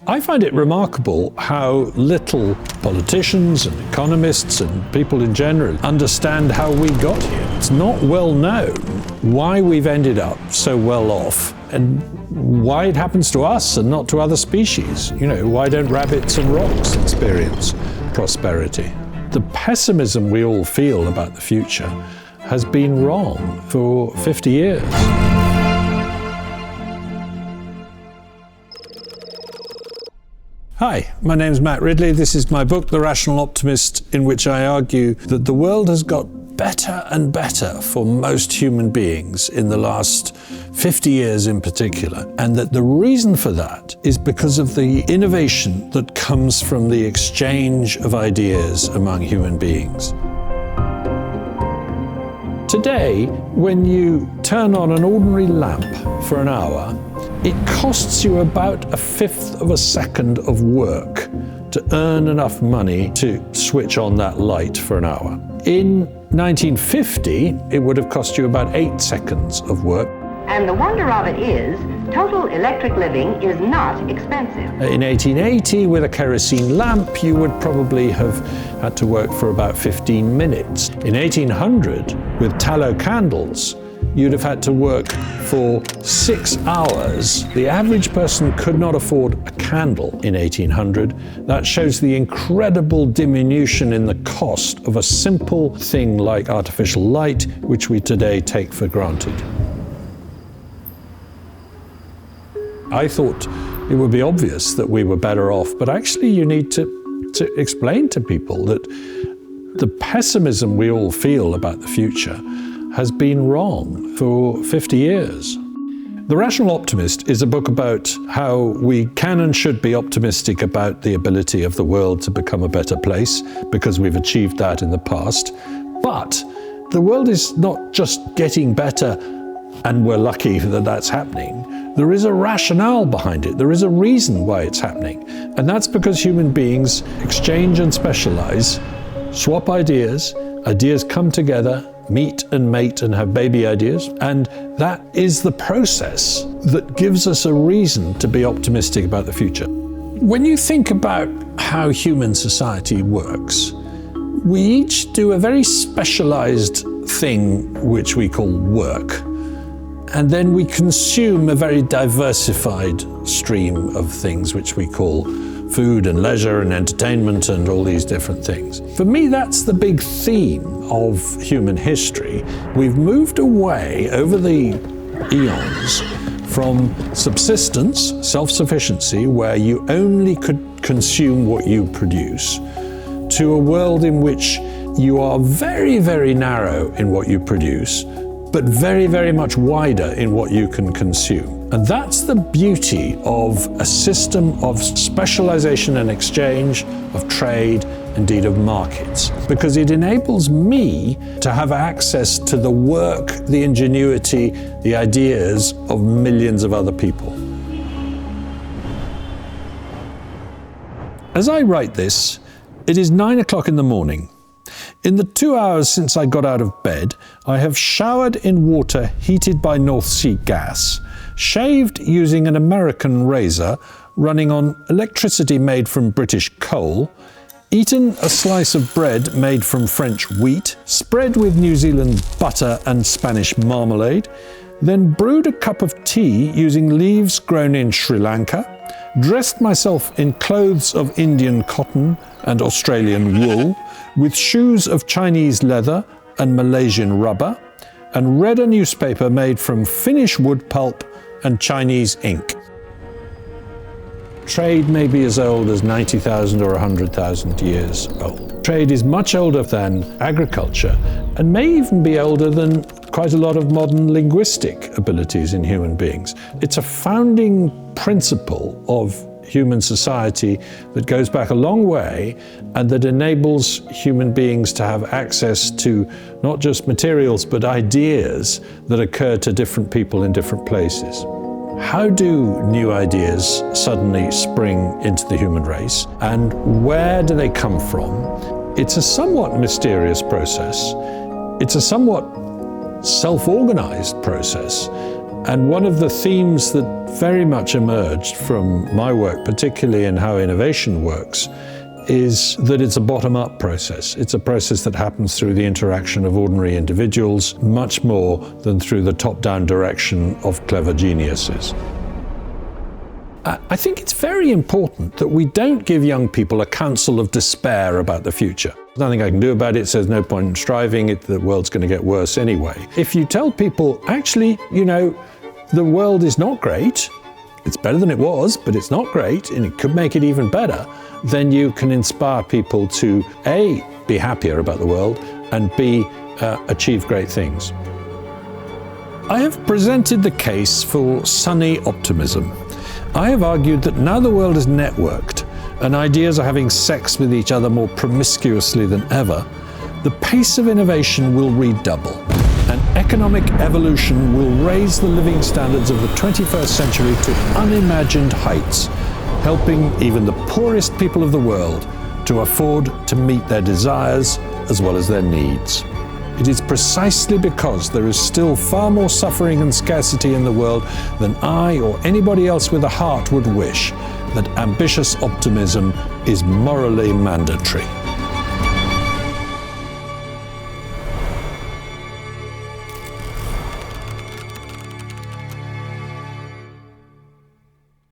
I find it remarkable how little politicians and economists and people in general understand how we got here. It's not well known why we've ended up so well off and why it happens to us and not to other species. Why don't rabbits and rocks experience prosperity? The pessimism we all feel about the future has been wrong for 50 years. Hi, my name's Matt Ridley. This is my book, The Rational Optimist, in which I argue that the world has got better and better for most human beings in the last 50 years in particular, and that the reason for that is because of the innovation that comes from the exchange of ideas among human beings. Today, when you turn on an ordinary lamp for an hour, it costs you about 1/5 of a second of work to earn enough money to switch on that light for an hour. In 1950, it would have cost you about 8 seconds of work. And the wonder of it is, total electric living is not expensive. In 1880, with a kerosene lamp, you would probably have had to work for about 15 minutes. In 1800, with tallow candles, you'd have had to work for 6 hours. The average person could not afford a candle in 1800. That shows the incredible diminution in the cost of a simple thing like artificial light, which we today take for granted. I thought it would be obvious that we were better off, but actually you need to explain to people that the pessimism we all feel about the future has been wrong for 50 years. The Rational Optimist is a book about how we can and should be optimistic about the ability of the world to become a better place, because we've achieved that in the past. But the world is not just getting better and we're lucky that that's happening. There is a rationale behind it. There is a reason why it's happening. And that's because human beings exchange and specialize, swap ideas come together, meet and mate and have baby ideas. And that is the process that gives us a reason to be optimistic about the future. When you think about how human society works, we each do a very specialized thing which we call work. And then we consume a very diversified stream of things which we call food and leisure and entertainment and all these different things. For me, that's the big theme of human history. We've moved away over the eons from subsistence, self-sufficiency, where you only could consume what you produce, to a world in which you are very, very narrow in what you produce, but very, very much wider in what you can consume. And that's the beauty of a system of specialization and exchange, of trade, indeed of markets, because it enables me to have access to the work, the ingenuity, the ideas of millions of other people. As I write this, it is 9 o'clock in the morning. In the 2 hours since I got out of bed, I have showered in water heated by North Sea gas, shaved using an American razor running on electricity made from British coal, eaten a slice of bread made from French wheat, spread with New Zealand butter and Spanish marmalade, then brewed a cup of tea using leaves grown in Sri Lanka, dressed myself in clothes of Indian cotton and Australian wool, with shoes of Chinese leather and Malaysian rubber, and read a newspaper made from Finnish wood pulp and Chinese ink. Trade may be as old as 90,000 or 100,000 years old. Trade is much older than agriculture, and may even be older than quite a lot of modern linguistic abilities in human beings. It's a founding principle of human society that goes back a long way and that enables human beings to have access to not just materials but ideas that occur to different people in different places. How do new ideas suddenly spring into the human race, and where do they come from? It's a somewhat mysterious process. It's a somewhat self-organized process. And one of the themes that very much emerged from my work, particularly in how innovation works, is that it's a bottom-up process. It's a process that happens through the interaction of ordinary individuals, much more than through the top-down direction of clever geniuses. I think it's very important that we don't give young people a counsel of despair about the future. There's nothing I can do about it, so there's no point in striving, the world's going to get worse anyway. If you tell people, actually, the world is not great, it's better than it was, but it's not great, and it could make it even better, then you can inspire people to A, be happier about the world, and B, achieve great things. I have presented the case for sunny optimism. I have argued that now the world is networked and ideas are having sex with each other more promiscuously than ever, the pace of innovation will redouble and economic evolution will raise the living standards of the 21st century to unimagined heights, helping even the poorest people of the world to afford to meet their desires as well as their needs. It is precisely because there is still far more suffering and scarcity in the world than I or anybody else with a heart would wish that ambitious optimism is morally mandatory.